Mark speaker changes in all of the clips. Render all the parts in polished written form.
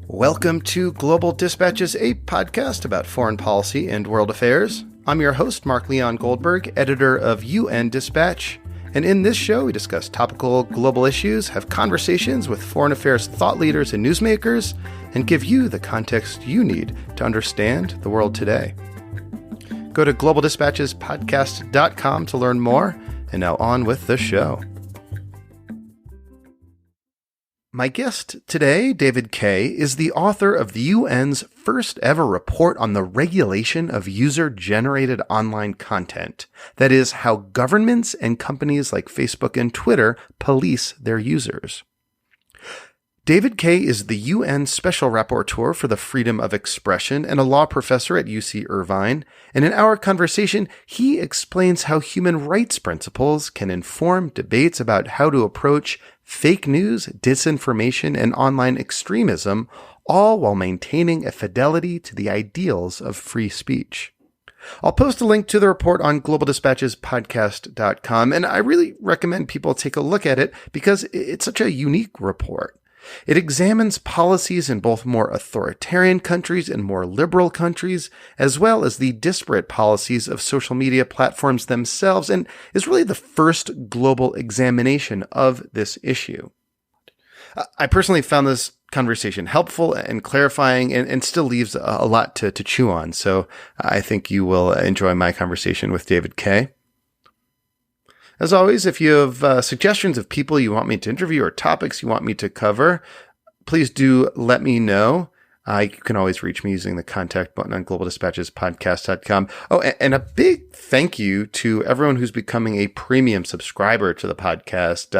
Speaker 1: Welcome to Global Dispatches, a podcast about foreign policy and world affairs. I'm your host, Mark Leon Goldberg, editor of UN Dispatch. And in this show, we discuss topical global issues, have conversations with foreign affairs thought leaders and newsmakers, and give you the context you need to understand the world today. Go to globaldispatchespodcast.com to learn more. And now on with the show. My guest today, David Kaye, is the author of the UN's first ever report on the regulation of user-generated online content. That is, how governments and companies like Facebook and Twitter police their users. David Kaye is the UN Special Rapporteur for the Freedom of Expression and a law professor at UC Irvine. And in our conversation, he explains how human rights principles can inform debates about how to approach fake news, disinformation, and online extremism, all while maintaining a fidelity to the ideals of free speech. I'll post a link to the report on globaldispatchespodcast.com, and I really recommend people take a look at it because it's such a unique report. It examines policies in both more authoritarian countries and more liberal countries, as well as the disparate policies of social media platforms themselves, and is really the first global examination of this issue. I personally found this conversation helpful and clarifying and still leaves a lot to chew on, so I think you will enjoy my conversation with David Kaye. As always, if you have suggestions of people you want me to interview or topics you want me to cover, please do let me know. You can always reach me using the contact button on globaldispatchespodcast.com. Oh, and a big thank you to everyone who's becoming a premium subscriber to the podcast.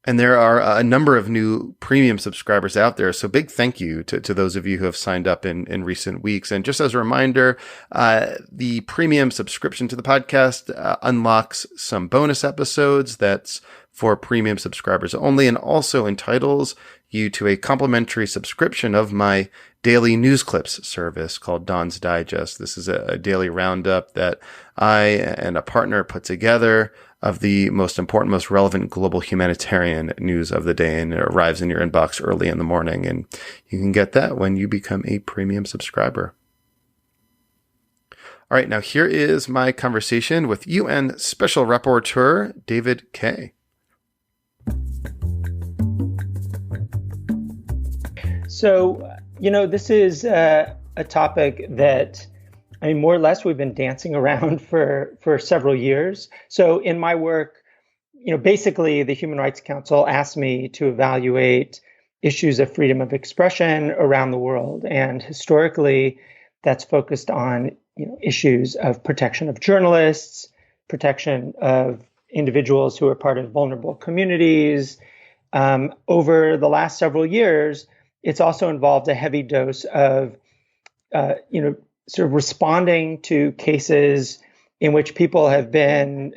Speaker 1: And there are a number of new premium subscribers out there. So big thank you to those of you who have signed up in recent weeks. And just as a reminder, the premium subscription to the podcast unlocks some bonus episodes that's for premium subscribers only, and also entitles you to a complimentary subscription of my daily news clips service called Don's Digest. This is a daily roundup that I and a partner put together of the most important, most relevant global humanitarian news of the day, and it arrives in your inbox early in the morning, and you can get that when you become a premium subscriber. All right, now here is my conversation with UN Special Rapporteur David Kaye.
Speaker 2: So, this is a topic that, more or less we've been dancing around for several years. So in my work, basically the Human Rights Council asked me to evaluate issues of freedom of expression around the world. And historically, that's focused on, issues of protection of journalists, protection of individuals who are part of vulnerable communities. Over the last several years, it's also involved a heavy dose of, sort of responding to cases in which people have been,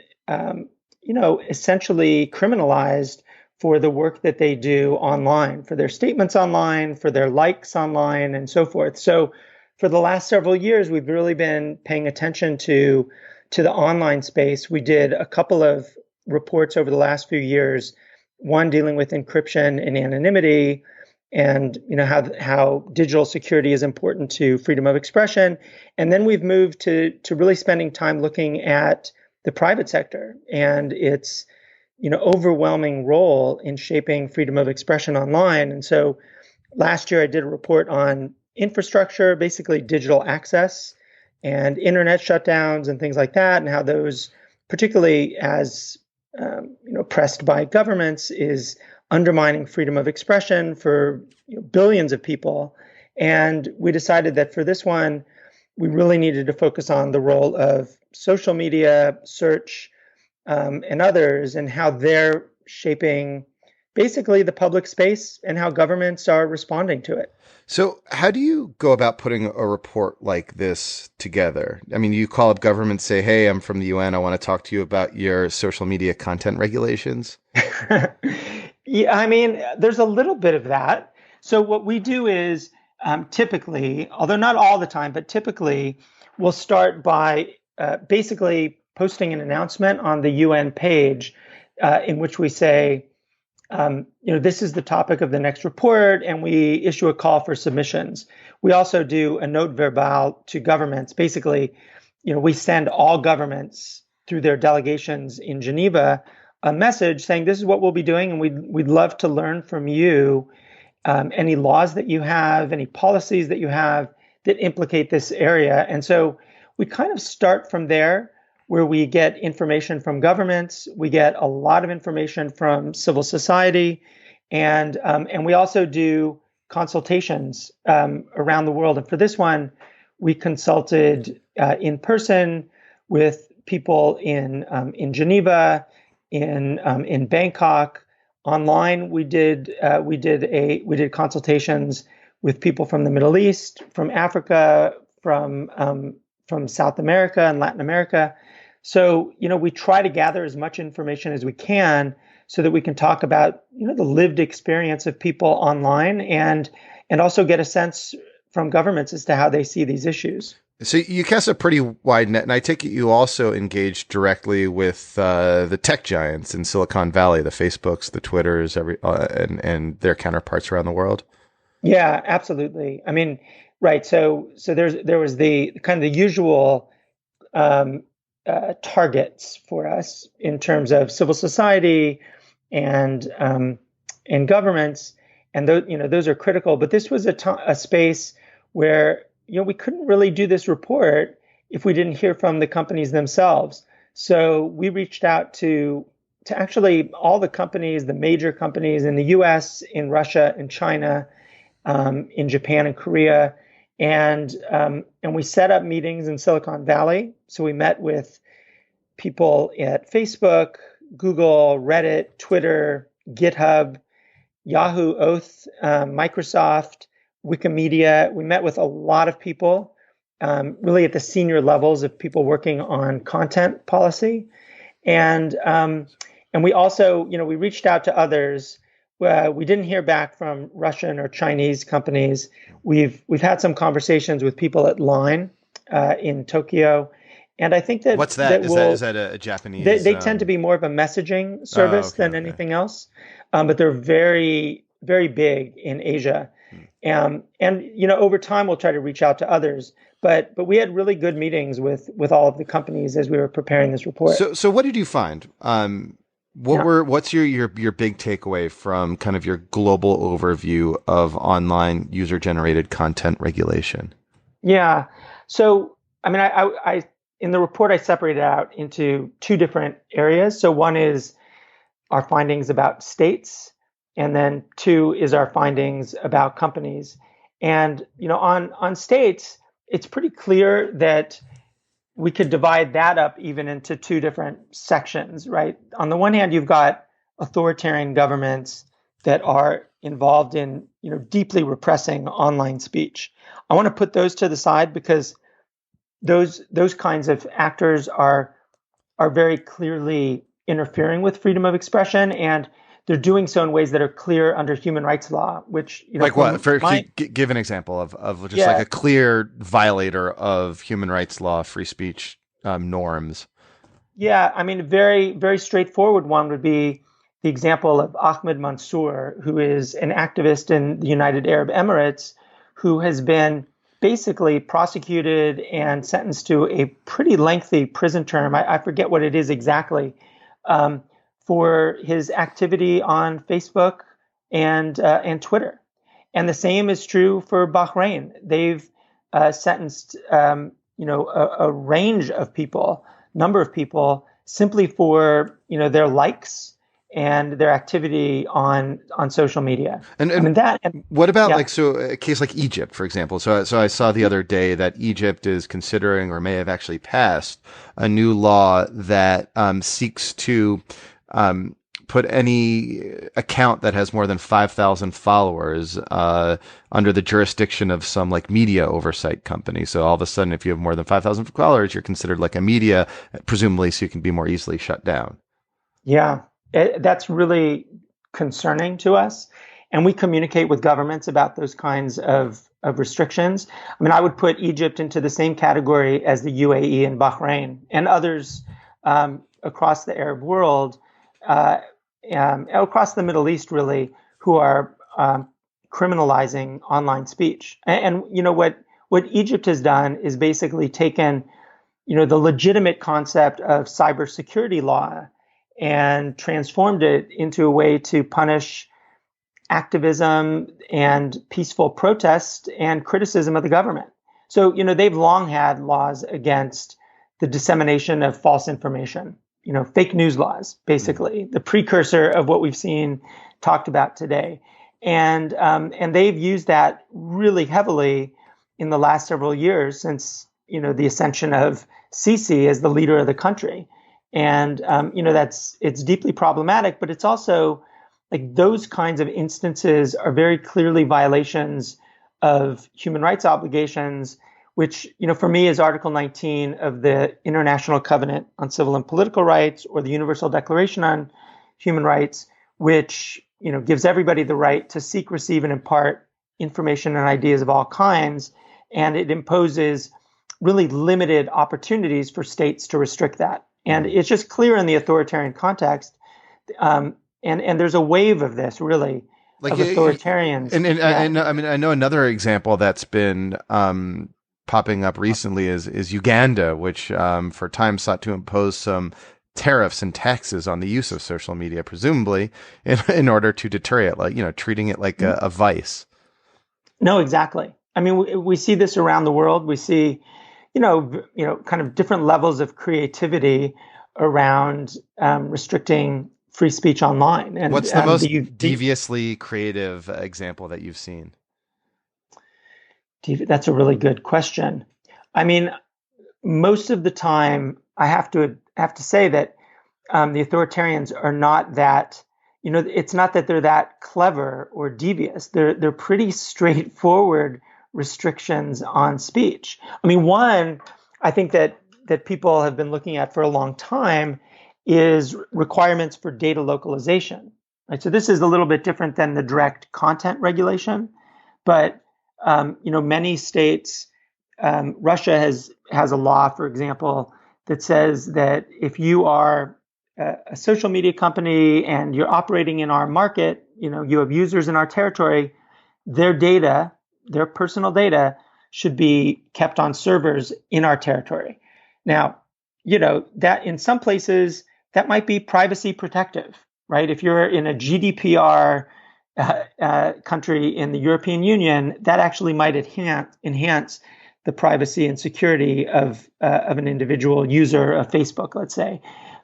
Speaker 2: essentially criminalized for the work that they do online, for their statements online, for their likes online, and so forth. So for the last several years, we've really been paying attention to the online space. We did a couple of reports over the last few years, one dealing with encryption and anonymity, and how digital security is important to freedom of expression. And then we've moved to really spending time looking at the private sector and its overwhelming role in shaping freedom of expression online. And so last year I did a report on infrastructure, basically digital access and internet shutdowns and things like that, and how those, particularly as pressed by governments, is undermining freedom of expression for billions of people. And we decided that for this one, we really needed to focus on the role of social media, search, and others, and how they're shaping basically the public space and how governments are responding to it.
Speaker 1: So how do you go about putting a report like this together? You call up government, say, hey, I'm from the UN. I want to talk to you about your social media content regulations.
Speaker 2: Yeah, there's a little bit of that. So what we do is typically, although not all the time, but typically we'll start by basically posting an announcement on the UN page in which we say, this is the topic of the next report, and we issue a call for submissions. We also do a note verbal to governments. Basically, we send all governments through their delegations in Geneva a message saying this is what we'll be doing, and we'd love to learn from you any laws that you have, any policies that you have that implicate this area. And so we kind of start from there, where we get information from governments, we get a lot of information from civil society, and we also do consultations around the world. And for this one, we consulted in person with people in Geneva, in Bangkok. Online, we did consultations with people from the Middle East, from Africa, from South America and Latin America. So, we try to gather as much information as we can so that we can talk about, the lived experience of people online and also get a sense from governments as to how they see these issues.
Speaker 1: So you cast a pretty wide net, and I take it you also engage directly with the tech giants in Silicon Valley, the Facebooks, the Twitters, and their counterparts around the world.
Speaker 2: Yeah, absolutely. I mean, right. So there was the kind of the usual targets for us in terms of civil society and governments, and those are critical. But this was a space where we couldn't really do this report if we didn't hear from the companies themselves. So we reached out to actually all the companies, the major companies in the U.S., in Russia, in China, in Japan and Korea. And we set up meetings in Silicon Valley. So we met with people at Facebook, Google, Reddit, Twitter, GitHub, Yahoo, Oath, Microsoft, Wikimedia. We met with a lot of people, really at the senior levels of people working on content policy. And we also, we reached out to others. We didn't hear back from Russian or Chinese companies. We've had some conversations with people at Line in Tokyo, and I think that
Speaker 1: what's that? Is that a Japanese?
Speaker 2: They tend to be more of a messaging service than anything else, but they're very, very big in Asia. And over time we'll try to reach out to others. But we had really good meetings with all of the companies as we were preparing this report.
Speaker 1: So what did you find? What's your big takeaway from kind of your global overview of online user generated content regulation?
Speaker 2: Yeah. So, I mean, I in the report, I separated out into two different areas. So one is our findings about states, and then two is our findings about companies. And, on states, it's pretty clear that we could divide that up even into two different sections, right? On the one hand, you've got authoritarian governments that are involved in, deeply repressing online speech. I want to put those to the side because those kinds of actors are very clearly interfering with freedom of expression, and they're doing so in ways that are clear under human rights law, which,
Speaker 1: like what? Give an example of just like a clear violator of human rights law, free speech norms.
Speaker 2: Yeah, I mean, a very, very straightforward one would be the example of Ahmed Mansour, who is an activist in the United Arab Emirates, who has been basically prosecuted and sentenced to a pretty lengthy prison term. I forget what it is exactly, for his activity on Facebook and Twitter. And the same is true for Bahrain. They've sentenced a range of people, number of people, simply for their likes and their activity on social media.
Speaker 1: What about a case like Egypt, for example? So I saw the other day that Egypt is considering, or may have actually passed, a new law that seeks to put any account that has more than 5,000 followers under the jurisdiction of some like media oversight company. So all of a sudden, if you have more than 5,000 followers, you're considered like a media, presumably, so you can be more easily shut down.
Speaker 2: Yeah, that's really concerning to us. And we communicate with governments about those kinds of restrictions. I mean, I would put Egypt into the same category as the UAE and Bahrain and others across the Arab world. across the Middle East, really, who are criminalizing online speech. And what Egypt has done is basically taken the legitimate concept of cybersecurity law and transformed it into a way to punish activism and peaceful protest and criticism of the government. So, they've long had laws against the dissemination of false information, fake news laws, basically, the precursor of what we've seen talked about today. And they've used that really heavily in the last several years since, the ascension of Sisi as the leader of the country. And, it's deeply problematic, but it's also like those kinds of instances are very clearly violations of human rights obligations, which, for me is Article 19 of the International Covenant on Civil and Political Rights, or the Universal Declaration on Human Rights, which, gives everybody the right to seek, receive, and impart information and ideas of all kinds. And it imposes really limited opportunities for states to restrict that. And it's just clear in the authoritarian context. And there's a wave of this, really, of authoritarians.
Speaker 1: I know another example that's been popping up recently is Uganda, which for a time sought to impose some tariffs and taxes on the use of social media, presumably in order to deter it, like, treating it like a vice.
Speaker 2: No, exactly. I mean, we see this around the world. We see, kind of different levels of creativity around restricting free speech online. And
Speaker 1: what's the most deviously creative example that you've seen?
Speaker 2: That's a really good question. I mean, most of the time, I have to say that the authoritarians are not that. It's not that they're that clever or devious. They're pretty straightforward restrictions on speech. I mean, one I think that people have been looking at for a long time is requirements for data localization. Right? So this is a little bit different than the direct content regulation, but many states, Russia has a law, for example, that says that if you are a social media company and you're operating in our market, you have users in our territory, their data, their personal data, should be kept on servers in our territory. Now, that in some places that might be privacy protective, right? If you're in a GDPR country in the European Union, that actually might enhance the privacy and security of an individual user of Facebook, let's say.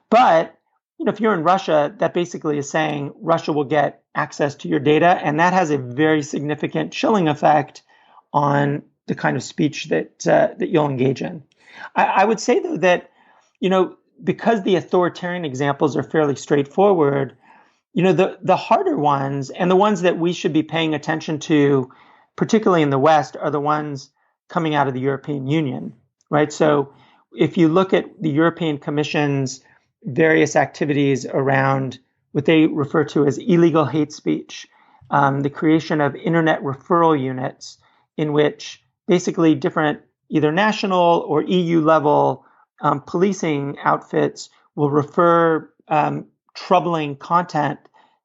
Speaker 2: But if you're in Russia, that basically is saying Russia will get access to your data, and that has a very significant chilling effect on the kind of speech that you'll engage in. I would say, though, that because the authoritarian examples are fairly straightforward, the harder ones and the ones that we should be paying attention to, particularly in the West, are the ones coming out of the European Union, right? So if you look at the European Commission's various activities around what they refer to as illegal hate speech, the creation of internet referral units in which basically different either national or EU level policing outfits will refer troubling content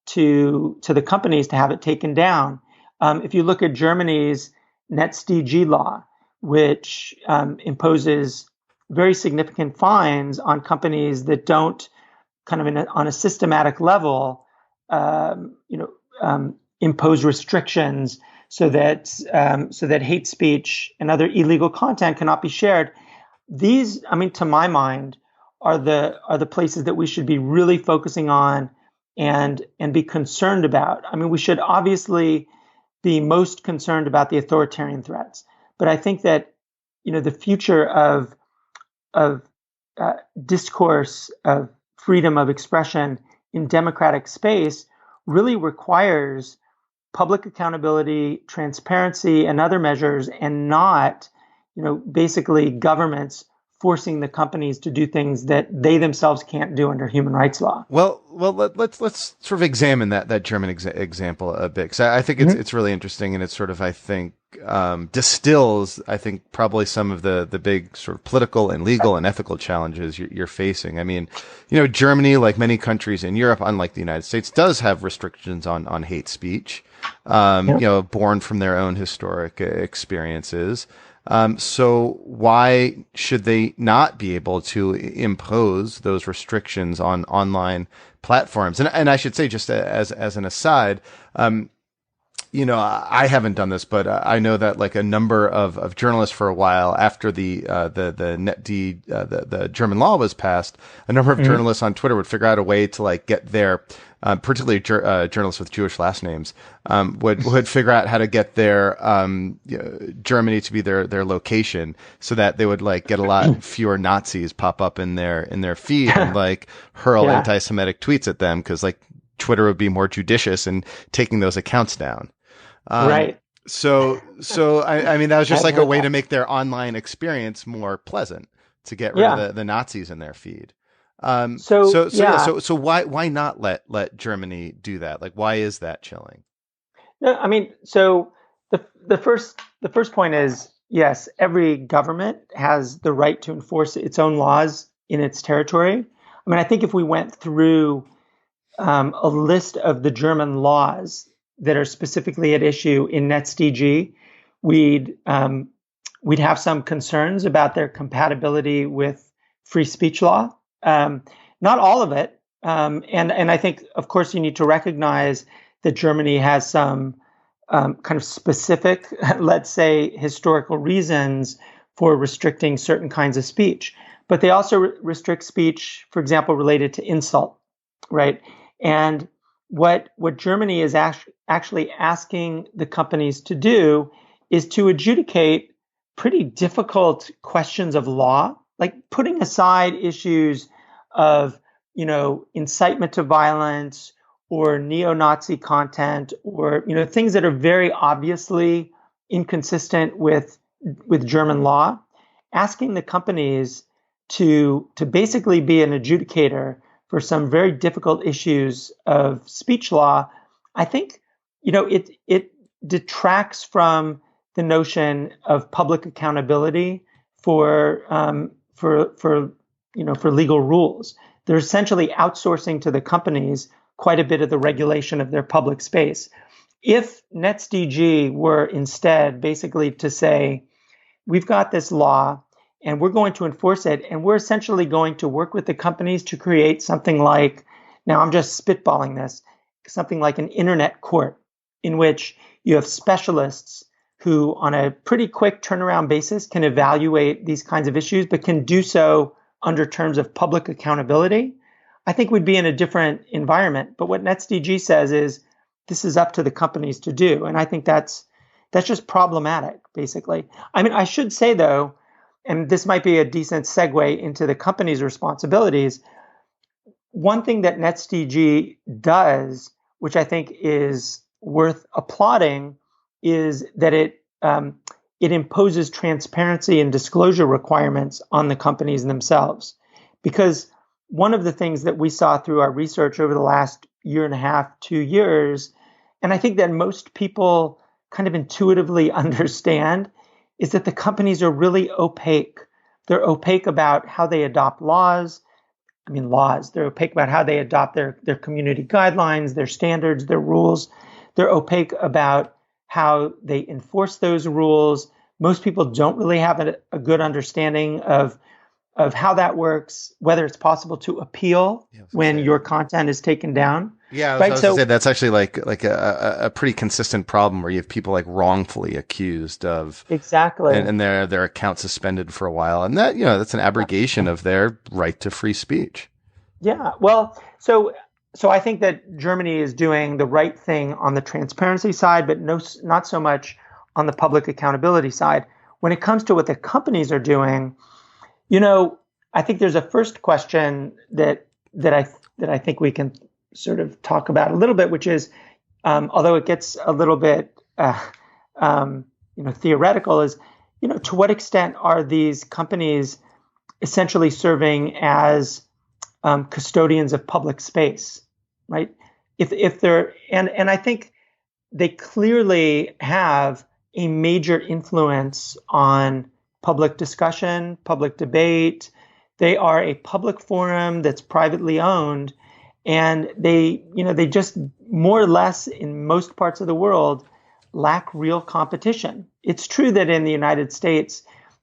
Speaker 2: to the companies to have it taken down. If you look at Germany's NetzDG law, which imposes very significant fines on companies that don't kind of on a systematic level, impose restrictions so that hate speech and other illegal content cannot be shared. These, I mean, to my mind, are the places that we should be really focusing on and be concerned about. I mean, we should obviously be most concerned about the authoritarian threats, but I think that the future of discourse, of freedom of expression in democratic space really requires public accountability, transparency, and other measures, and not, basically governments forcing the companies to do things that they themselves can't do under human rights law.
Speaker 1: Well, let's sort of examine that German example a bit, because I think it's really interesting, and it's sort of, I think, distills, I think, probably some of the big sort of political and legal and ethical challenges you're facing. I mean, Germany, like many countries in Europe, unlike the United States, does have restrictions on hate speech, born from their own historic experiences. So why should they not be able to impose those restrictions on online platforms? And I should say, just as an aside, I haven't done this, but I know that like a number of journalists for a while after the German law was passed, a number of journalists on Twitter would figure out a way to like get their, particularly journalists with Jewish last names, would figure out how to get their Germany to be their location, so that they would like get a lot fewer Nazis pop up in their feed and like hurl anti-Semitic tweets at them, because like Twitter would be more judicious in taking those accounts down.
Speaker 2: Right.
Speaker 1: So I mean, that was just like a way to make their online experience more pleasant, to get rid of the Nazis in their feed. So why not let Germany do that? Like, why is that chilling?
Speaker 2: No, I mean, so the first point is, yes, every government has the right to enforce its own laws in its territory. I mean, I think if we went through a list of the German laws that are specifically at issue in NetzDG, we'd have some concerns about their compatibility with free speech law. Not all of it, and I think, of course, you need to recognize that Germany has some kind of specific, let's say, historical reasons for restricting certain kinds of speech. But they also restrict speech, for example, related to insult, right? And what Germany is actually asking the companies to do is to adjudicate pretty difficult questions of law, like putting aside issues of, incitement to violence or neo-Nazi content, or, things that are very obviously inconsistent with German law, asking the companies to basically be an adjudicator for some very difficult issues of speech law. I think, it detracts from the notion of public accountability for legal rules. They're essentially outsourcing to the companies quite a bit of the regulation of their public space. If NetzDG were instead basically to say, we've got this law and we're going to enforce it, and we're essentially going to work with the companies to create something like, now I'm just spitballing this, something like an internet court in which you have specialists who on a pretty quick turnaround basis can evaluate these kinds of issues, but can do so under terms of public accountability, I think we'd be in a different environment. But what NetzDG says is this is up to the companies to do. And I think that's just problematic, basically. I mean, I should say, though, and this might be a decent segue into the company's responsibilities, one thing that NetzDG does, which I think is worth applauding, is that it imposes transparency and disclosure requirements on the companies themselves. Because one of the things that we saw through our research over the last year and a half, 2 years, and I think that most people kind of intuitively understand, is that the companies are really opaque. They're opaque about how they adopt laws. I mean, laws. They're opaque about how they adopt their community guidelines, their standards, their rules. They're opaque about how they enforce those rules. Most people don't really have a good understanding of how that works, whether it's possible to appeal when your content is taken down.
Speaker 1: Yeah, I was going to say that's actually like a pretty consistent problem where you have people like wrongfully accused of
Speaker 2: exactly,
Speaker 1: and their account suspended for a while, and that that's an abrogation of their right to free speech.
Speaker 2: Yeah, well, so I think that Germany is doing the right thing on the transparency side, but not so much on the public accountability side. When it comes to what the companies are doing, I think there's a first question that I think we can sort of talk about a little bit, which is, although it gets a little bit theoretical, is to what extent are these companies essentially serving as custodians of public space, right? If they're and I think they clearly have a major influence on public discussion, public debate. They are a public forum that's privately owned, and they just more or less in most parts of the world lack real competition. It's true that in the United States,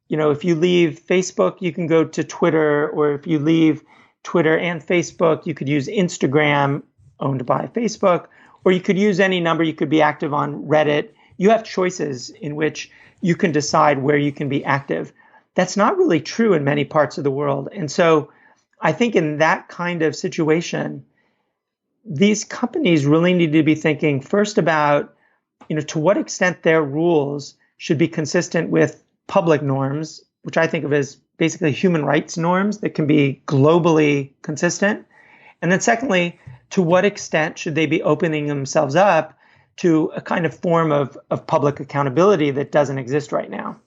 Speaker 2: if you leave Facebook, you can go to Twitter, or if you leave Twitter and Facebook, you could use Instagram, owned by Facebook, or you could use any number. You could be active on Reddit. You have choices in which you can decide where you can be active. That's not really true in many parts of the world. And so I think in that kind of situation, these companies really need to be thinking first about, to what extent their rules should be consistent with public norms, which I think of as basically human rights norms that can be globally consistent. And then secondly, to what extent should they be opening themselves up to a kind of form of public accountability that doesn't exist right now?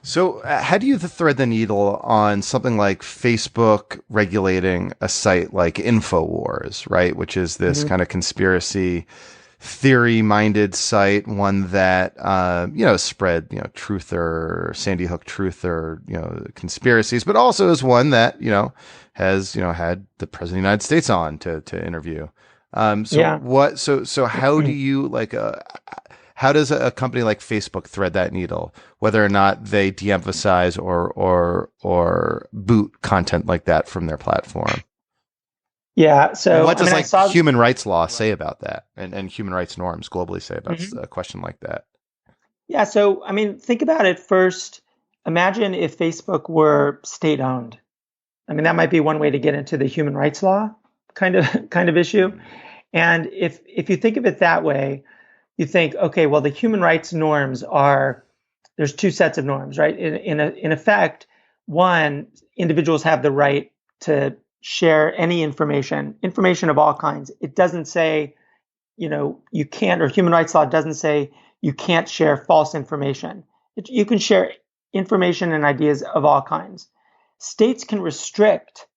Speaker 1: So how do you thread the needle on something like Facebook regulating a site like InfoWars, right? Which is this kind of conspiracy theory-minded site, one that, spread, truther, Sandy Hook truther, conspiracies, but also is one that, has, had the president of the United States on to interview. So how do you how does a company like Facebook thread that needle, whether or not they de-emphasize or boot content like that from their platform?
Speaker 2: Yeah. So
Speaker 1: what does human rights law say about that, and human rights norms globally say about a question like that?
Speaker 2: Yeah. So, think about it first. Imagine if Facebook were state owned. That might be one way to get into the human rights law kind of issue. And if you think of it that way, you think, okay, well, the human rights norms there's two sets of norms, right? In effect, one, individuals have the right to share any information of all kinds. It doesn't say, you can't, or human rights law doesn't say you can't share false information. You can share information and ideas of all kinds. States can restrict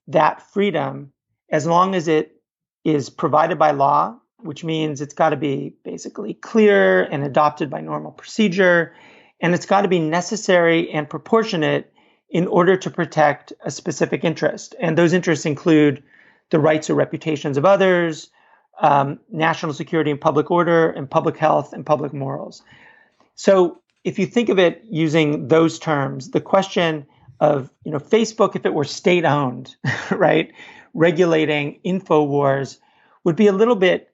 Speaker 2: that freedom as long as it is provided by law, which means it's got to be basically clear and adopted by normal procedure, and it's got to be necessary and proportionate in order to protect a specific interest. And those interests include the rights or reputations of others, national security and public order, and public health and public morals. So if you think of it using those terms, the question of, Facebook, if it were state owned, right, regulating InfoWars would be a little bit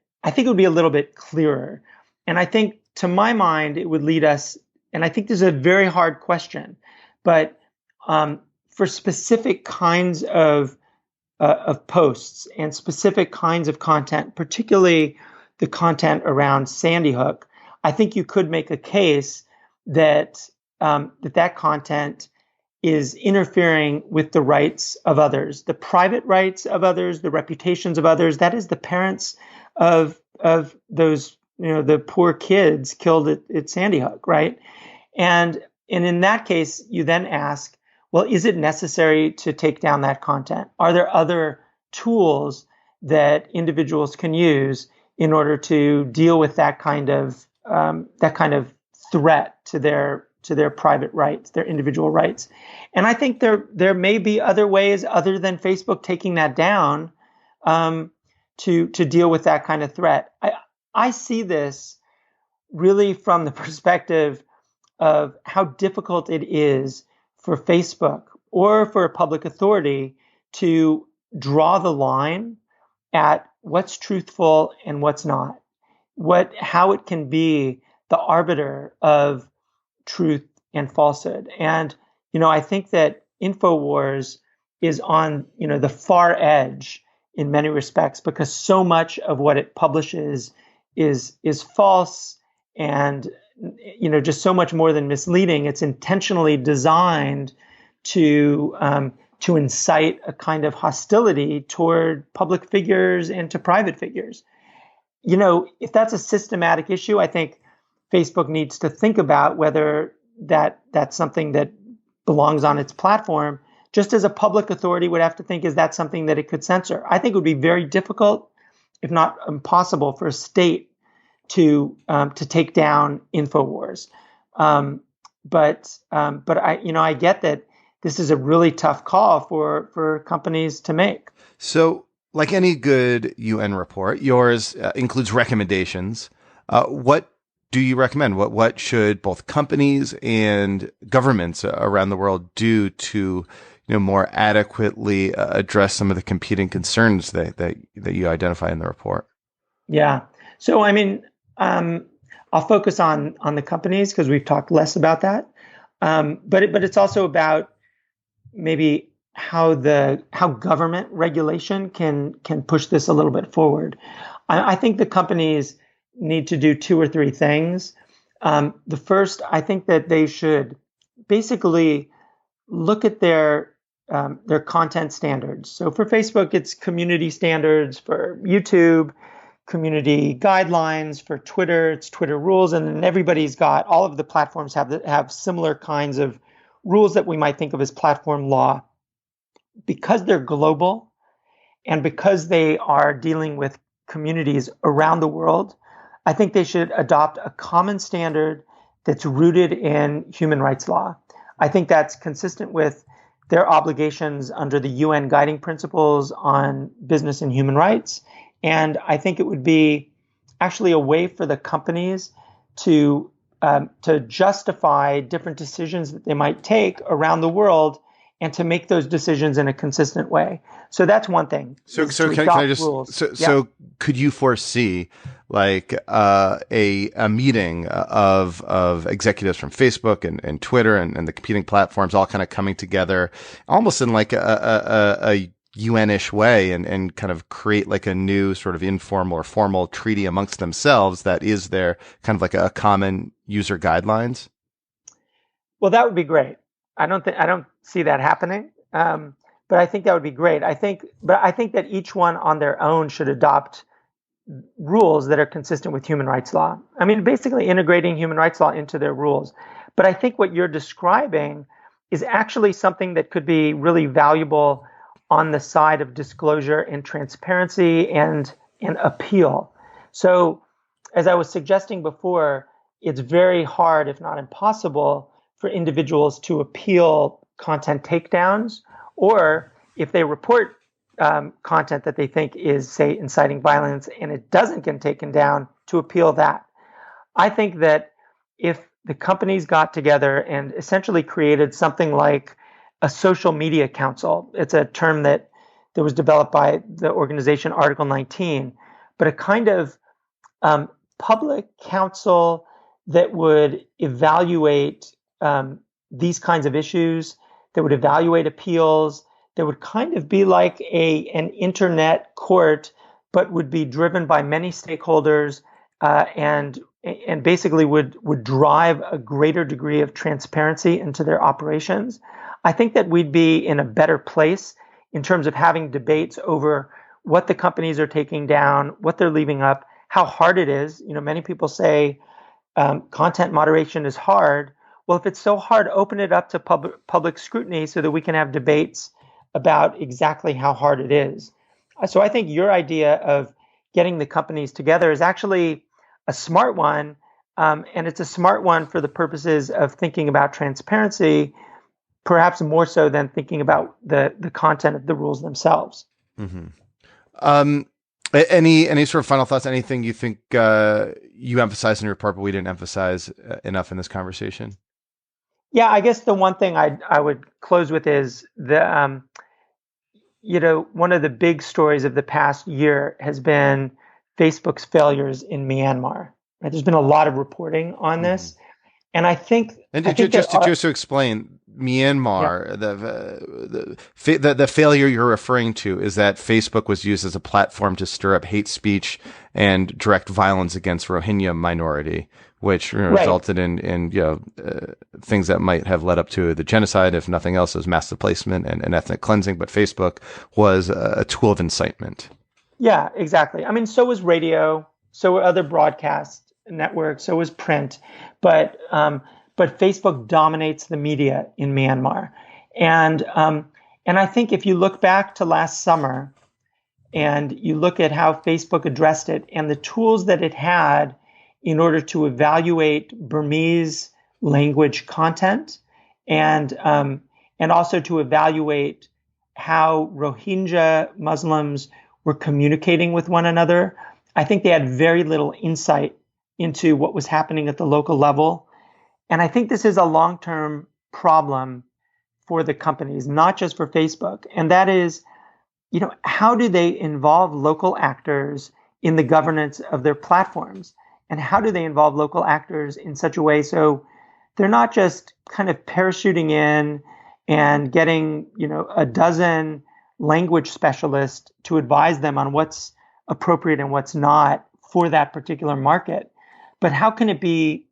Speaker 2: clearer. And I think, to my mind, it would lead us, and I think this is a very hard question, but for specific kinds of posts and specific kinds of content, particularly the content around Sandy Hook, I think you could make a case that that content is interfering with the rights of others, the private rights of others, the reputations of others. That is the parents of those, the poor kids killed at Sandy Hook, right? And in that case, you then ask, well, is it necessary to take down that content? Are there other tools that individuals can use in order to deal with that kind of threat to their private rights, their individual rights? And I think there may be other ways other than Facebook taking that down to deal with that kind of threat. I see this really from the perspective of how difficult it is for Facebook or for a public authority to draw the line at what's truthful and what's not, how it can be the arbiter of truth and falsehood. And, I think that InfoWars is on, the far edge in many respects, because so much of what it publishes is false and, just so much more than misleading. It's intentionally designed to incite a kind of hostility toward public figures and to private figures. If that's a systematic issue, I think Facebook needs to think about whether that's something that belongs on its platform just as a public authority would have to think, is that something that it could censor? I think it would be very difficult, if not impossible, for a state to take down InfoWars. But I get that this is a really tough call for companies to make.
Speaker 1: So, like any good UN report, yours includes recommendations. What do you recommend? What should both companies and governments around the world do to more adequately address some of the competing concerns that you identify in the report?
Speaker 2: Yeah. So, I mean, I'll focus on the companies because we've talked less about that. But it's also about maybe how government regulation can push this a little bit forward. I think the companies need to do two or three things. The first, I think that they should basically look at their content standards. So for Facebook, it's community standards. For YouTube, community guidelines. For Twitter, it's Twitter rules. And then all of the platforms have similar kinds of rules that we might think of as platform law. Because they're global and because they are dealing with communities around the world, I think they should adopt a common standard that's rooted in human rights law. I think that's consistent with their obligations under the UN Guiding Principles on Business and Human Rights. And I think it would be actually a way for the companies to justify different decisions that they might take around the world and to make those decisions in a consistent way. So that's one thing.
Speaker 1: So can I just so could you foresee like a meeting of executives from Facebook and Twitter and the competing platforms all kind of coming together almost in like a UN-ish way and kind of create like a new sort of informal or formal treaty amongst themselves that is their kind of like a common user guidelines?
Speaker 2: Well, that would be great. I don't see that happening. But I think that would be great. I think that each one on their own should adopt rules that are consistent with human rights law. I mean, basically integrating human rights law into their rules. But I think what you're describing is actually something that could be really valuable on the side of disclosure and transparency and appeal. So, as I was suggesting before, it's very hard, if not impossible, for individuals to appeal content takedowns, or if they report content that they think is, say, inciting violence and it doesn't get taken down, to appeal that. I think that if the companies got together and essentially created something like a social media council, it's a term that was developed by the organization Article 19, but a kind of public council that would evaluate these kinds of issues, that would evaluate appeals, that would kind of be like an internet court, but would be driven by many stakeholders and basically would drive a greater degree of transparency into their operations. I think that we'd be in a better place in terms of having debates over what the companies are taking down, what they're leaving up, how hard it is. Many people say content moderation is hard. Well, if it's so hard, open it up to public scrutiny so that we can have debates about exactly how hard it is. So I think your idea of getting the companies together is actually a smart one, and it's a smart one for the purposes of thinking about transparency, perhaps more so than thinking about the content of the rules themselves.
Speaker 1: Mm-hmm. Any sort of final thoughts? Anything you think you emphasized in your report, but we didn't emphasize enough in this conversation?
Speaker 2: Yeah, I guess the one thing I would close with is one of the big stories of the past year has been Facebook's failures in Myanmar. Right? There's been a lot of reporting on this, and I think. And
Speaker 1: just to explain, Myanmar, the failure you're referring to is that Facebook was used as a platform to stir up hate speech and direct violence against Rohingya minority, which resulted in things that might have led up to the genocide, if nothing else, as mass displacement and ethnic cleansing. But Facebook was a tool of incitement.
Speaker 2: Yeah, exactly. I mean, so was radio, so were other broadcast networks, so was print, but Facebook dominates the media in Myanmar, and And I think if you look back to last summer and you look at how Facebook addressed it and the tools that it had in order to evaluate Burmese language content and also to evaluate how Rohingya Muslims were communicating with one another, I think they had very little insight into what was happening at the local level. And I think this is a long-term problem for the companies, not just for Facebook. And that is, how do they involve local actors in the governance of their platforms? And how do they involve local actors in such a way so they're not just kind of parachuting in and getting, a dozen language specialists to advise them on what's appropriate and what's not for that particular market, but how can it be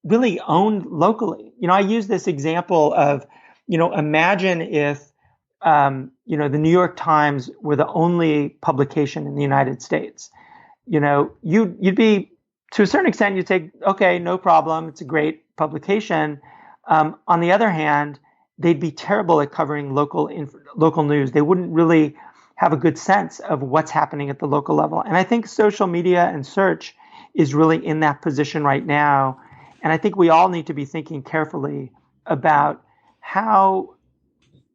Speaker 2: really owned locally? I use this example of, imagine if, the New York Times were the only publication in the United States. You'd be, to a certain extent, you'd say, okay, no problem. It's a great publication. On the other hand, they'd be terrible at covering local news. They wouldn't really have a good sense of what's happening at the local level. And I think social media and search is really in that position right now. And I think we all need to be thinking carefully about how,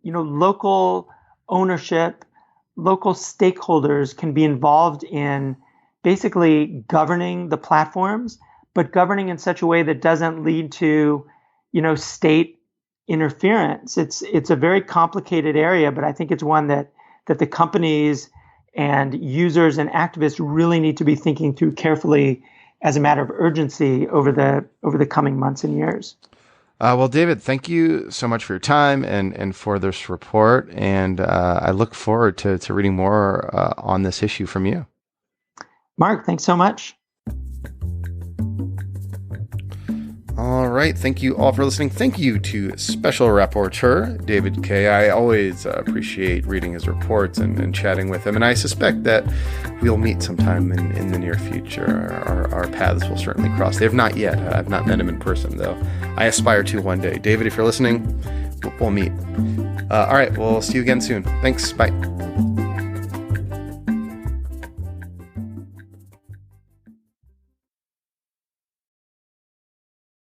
Speaker 2: local ownership, local stakeholders can be involved in basically governing the platforms, but governing in such a way that doesn't lead to, state interference. It's a very complicated area, but I think it's one that the companies and users and activists really need to be thinking through carefully as a matter of urgency over the coming months and years.
Speaker 1: Well, David, thank you so much for your time and for this report. And I look forward to reading more on this issue from you.
Speaker 2: Mark, thanks so much.
Speaker 1: All right. Thank you all for listening. Thank you to Special Rapporteur David Kaye. I always appreciate reading his reports and chatting with him. And I suspect that we'll meet sometime in the near future. Our paths will certainly cross. They have not yet. I've not met him in person, though. I aspire to one day. David, if you're listening, we'll meet. All right. We'll see you again soon. Thanks. Bye.